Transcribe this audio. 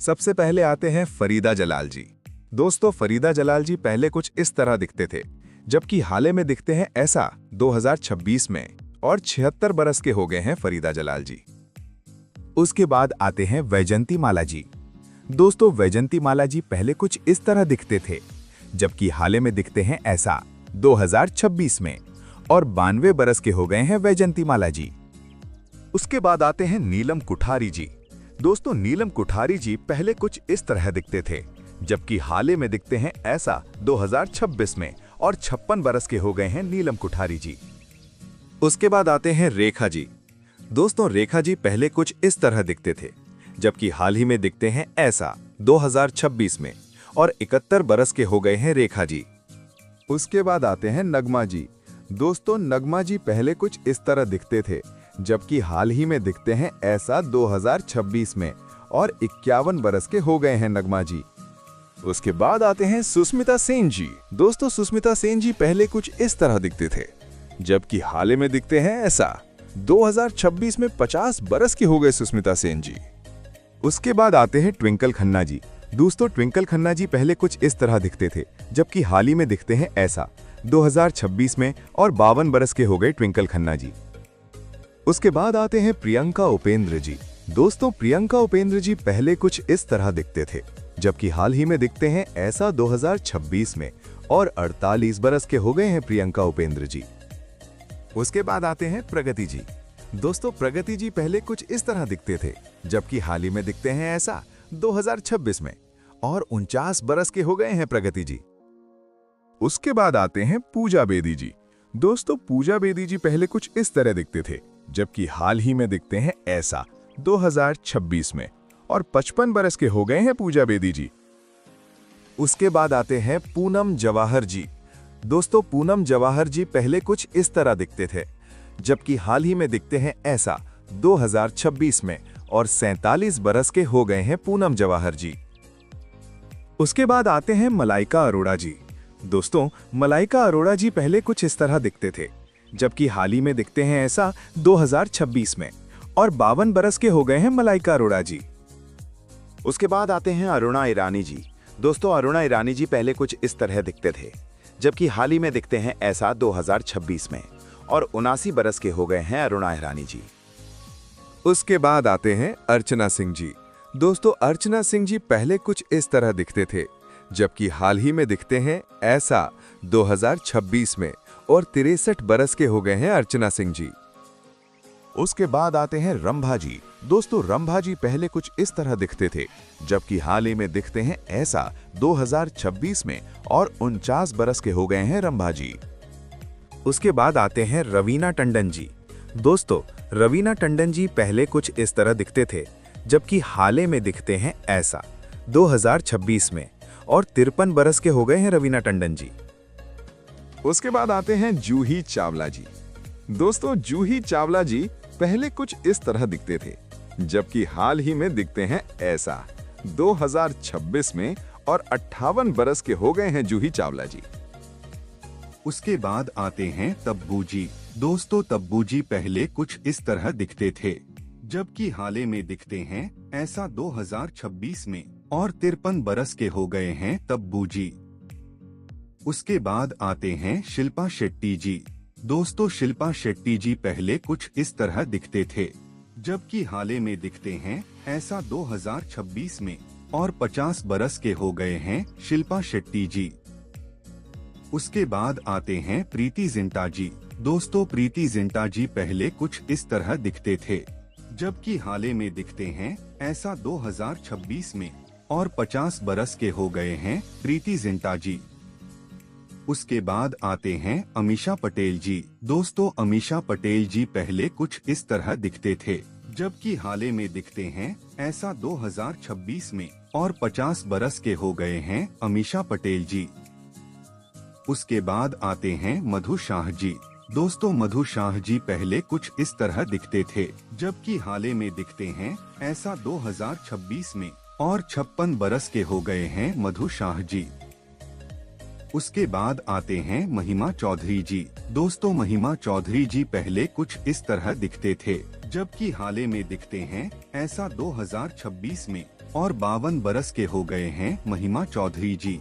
सबसे पहले आते हैं फरीदा जलाल जी। दोस्तों, फरीदा जलाल जी पहले कुछ इस तरह दिखते थे, जबकि हाल में दिखते हैं ऐसा 2026 में, और 76 बरस के हो गए हैं फरीदा जलाल जी। उसके बाद आते हैं वैजंती माला जी। दोस्तों, वैजंती माला जी पहले कुछ इस तरह दिखते थे, जबकि हाल में दिखते हैं ऐसा 2026 में, और 92 बरस के हो गए हैं वैजंती माला जी। उसके बाद आते हैं नीलम कुठारी जी। दोस्तों, नीलम कुठारी जी पहले कुछ इस तरह दिखते थे, जबकि हाल में दिखते हैं ऐसा 2026 में, और 56 बरस के हो गए हैं नीलम कुठारी जी। उसके बाद आते हैं रेखा जी। दोस्तों, रेखा जी पहले कुछ इस तरह दिखते थे, जबकि हाल ही में दिखते हैं ऐसा 2026 में, और 71 बरस के हो गए हैं रेखा जी। उसके बाद आते हैं नगमा जी। दोस्तों, नगमा जी पहले कुछ इस तरह दिखते थे, जबकि हाल ही में दिखते हैं ऐसा 2026 में, और 51 बरस के हो गए हैं नगमा जी। उसके बाद आते हैं सुष्मिता सेन जी। दोस्तों, सुष्मिता सेन जी पहले कुछ इस तरह दिखते थे, जबकि हाल में दिखते हैं ऐसा 2026 में 50 बरस के हो गए सुष्मिता सेन जी। उसके बाद आते हैं ट्विंकल खन्ना जी। दोस्तों, ट्विंकल खन्ना जी पहले कुछ इस तरह दिखते थे, जबकि हाल ही में दिखते हैं ऐसा 2026 में, और 52 बरस के हो गए ट्विंकल खन्ना जी। उसके बाद आते हैं प्रियंका उपेंद्र जी। दोस्तों, प्रियंका उपेंद्र जी पहले कुछ इस तरह दिखते थे, जबकि हाल ही में दिखते हैं ऐसा 2026 में, और 48 बरस के हो गए हैं प्रियंका उपेंद्र जी। उसके बाद आते हैं प्रगति जी। दोस्तों, प्रगति जी पहले कुछ इस तरह दिखते थे, जबकि हाल ही में दिखते हैं ऐसा 2026 में, और 49 बरस के हो गए हैं प्रगति जी। उसके बाद आते हैं पूजा बेदी जी। दोस्तों, पूजा बेदी जी पहले कुछ इस तरह दिखते थे, जबकि हाल ही में दिखते हैं ऐसा 2026 में, और 55 बरस के हो गए हैं पूजा बेदी जी। उसके बाद आते हैं पूनम जवाहर जी। दोस्तों, पूनम जवाहर जी पहले कुछ इस तरह दिखते थे, जबकि हाल ही में दिखते हैं ऐसा 2026 में, और 47 बरस के हो गए हैं पूनम जवाहर जी। उसके बाद आते हैं मलाइका अरोड़ा जी। दोस्तों, मलाइका अरोड़ा जी पहले कुछ इस तरह दिखते थे, जबकि हाल ही में दिखते हैं ऐसा 2026 में, और 52 बरस के हो गए हैं मलाइका अरोड़ा जी। उसके बाद आते हैं अरुणा ईरानी जी। दोस्तों, अरुणा ईरानी जी पहले कुछ इस तरह दिखते थे, जबकि हाल ही में दिखते हैं ऐसा 2026 में, और 79 बरस के हो गए हैं अरुणा ईरानी जी। उसके बाद आते हैं अर्चना सिंह जी। दोस्तों, अर्चना सिंह जी पहले कुछ इस तरह दिखते थे, जबकि हाल ही में दिखते हैं ऐसा 2026 में, और 63 बरस के हो गए हैं अर्चना सिंह जी। उसके बाद आते हैं रंभा जी। दोस्तों, रंभा जी पहले कुछ इस तरह दिखते थे, जबकि हाल ही में दिखते हैं ऐसा 2026 में, और 49 बरस के हो गए हैं रंभा जी। उसके बाद आते हैं रवीना टंडन जी। दोस्तों, रवीना टंडन जी पहले कुछ इस तरह दिखते थे, जबकि हाल ही में दिखते हैं ऐसा 2026 में, और 53 बरस के हो गए हैं रवीना टंडन जी। उसके बाद आते हैं जूही चावला जी। दोस्तों, जूही चावला जी पहले कुछ इस तरह दिखते थे, जबकि हाल ही में दिखते हैं ऐसा 2026 में, और 58 बरस के हो गए हैं जूही चावला जी। उसके बाद आते हैं तब्बू जी। दोस्तों, तब्बू जी पहले कुछ इस तरह दिखते थे, जबकि हाल में दिखते हैं ऐसा 2026 में, और 53 बरस के हो गए हैं तब्बू जी। उसके बाद आते हैं शिल्पा शेट्टी जी। दोस्तों, शिल्पा शेट्टी जी पहले कुछ इस तरह दिखते थे, जबकि हाल में दिखते हैं ऐसा 2026 में, और 50 बरस के हो गए हैं शिल्पा शेट्टी जी। उसके बाद आते हैं प्रीति जिंटा जी। दोस्तों, प्रीति जिंटा जी पहले कुछ इस तरह दिखते थे, जबकि हाल में दिखते हैं ऐसा 2026 में, और 50 बरस के हो गए हैं प्रीति जिंटा जी। उसके बाद आते हैं अमीषा पटेल जी। दोस्तों, अमीषा पटेल जी पहले कुछ इस तरह दिखते थे, जबकि हाल में दिखते हैं ऐसा 2026 में, और 50 बरस के हो गए हैं अमीषा पटेल जी। उसके बाद आते हैं मधु शाह जी। दोस्तों, मधु शाह जी पहले कुछ इस तरह दिखते थे, जबकि हाल में दिखते हैं ऐसा 2026 में, और 56 बरस के हो गए हैं मधु शाह जी। उसके बाद आते हैं महिमा चौधरी जी। दोस्तों, महिमा चौधरी जी पहले कुछ इस तरह दिखते थे, जबकि हाल में दिखते हैं ऐसा 2026 में, और 52 बरस के हो गए हैं महिमा चौधरी जी।